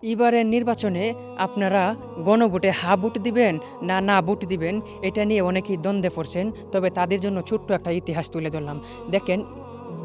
এবারের নির্বাচনে আপনারা গণভোটে হা ভোট দিবেন না না ভোট দিবেন এটা নিয়ে অনেকেই দ্বন্দ্বে পড়ছেন। তবে তাদের জন্য ছোট্ট একটা ইতিহাস তুলে ধরলাম। দেখেন,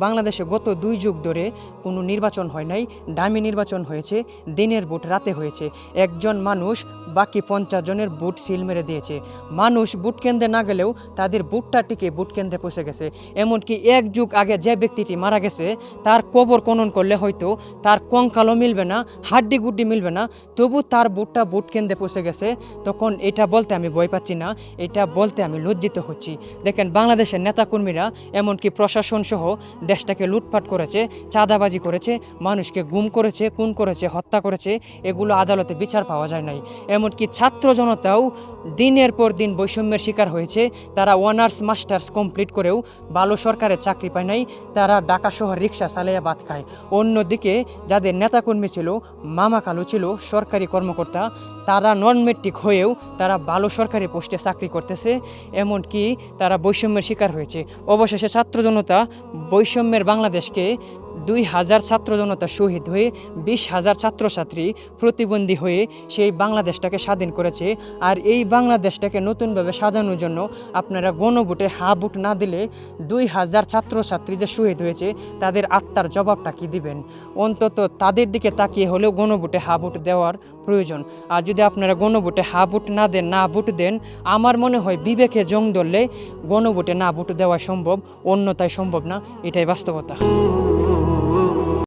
বাংলাদেশে গত ২ যুগ ধরে কোনো নির্বাচন হয় নাই। ডামি নির্বাচন হয়েছে, দিনের ভোট রাতে হয়েছে। একজন মানুষ বাকি ৫০ জনের ভোট সিল মেরে দিয়েছে। মানুষ ভোট কেন্দ্রে না গেলেও তাদের ভোটটা টিকে ভোট কেন্দ্রে পৌঁছে গেছে। এমনকি ১ যুগ আগে যে ব্যক্তিটি মারা গেছে তার কবর খনন করলে হয়তো তার কঙ্কালও মিলবে না, হাড্ডি গুড্ডি মিলবে না, তবু তার ভোটটা ভোট কেন্দ্রে পৌঁছে গেছে। তখন এটা বলতে আমি ভয় পাচ্ছি না, এটা বলতে আমি লজ্জিত হচ্ছি। দেখেন, বাংলাদেশের নেতাকর্মীরা এমনকি প্রশাসন সহ দেশটাকে লুটপাট করেছে, চাঁদাবাজি করেছে, মানুষকে গুম করেছে, খুন করেছে, হত্যা করেছে। এগুলো আদালতে বিচার পাওয়া যায় নাই। এমনকি ছাত্র জনতাও দিনের পর দিন বৈষম্যের শিকার হয়েছে। তারা অনার্স মাস্টার্স কমপ্লিট করেও ভালো সরকারের চাকরি পায় নাই। তারা ঢাকা শহর রিক্সা চালিয়ে ভাত খায়। অন্যদিকে যাদের নেতাকর্মী ছিল, মামা খালু ছিল সরকারি কর্মকর্তা, তারা নন মেট্রিক হয়েও তারা ভালো সরকারি পোস্টে চাকরি করতেছে। এমনকি তারা বৈষম্যের শিকার হয়েছে। অবশেষে ছাত্র জনতা বৈষম্যের বাংলাদেশকে ২,০০০ ছাত্র জনতা শহীদ হয়ে ২০,০০০ ছাত্রছাত্রী প্রতিবন্ধী হয়ে সেই বাংলাদেশটাকে স্বাধীন করেছে। আর এই বাংলাদেশটাকে নতুনভাবে সাজানোর জন্য আপনারা গণভোটে হা ভোট না দিলে ২,০০০ ছাত্রছাত্রী যে শহীদ হয়েছে তাদের আত্মার জবাবটা কি দিবেন? অন্তত তাদের দিকে তাকিয়ে হলেও গণভোটে হা ভোট দেওয়ার প্রয়োজন। আর যদি আপনারা গণভোটে হা ভোট না দেন, না ভোট দেন, আমার মনে হয় বিবেকে জং ধরলে গণভোটে না ভোট দেওয়া সম্ভব, অন্যথায় সম্ভব না। এটাই বাস্তবতা।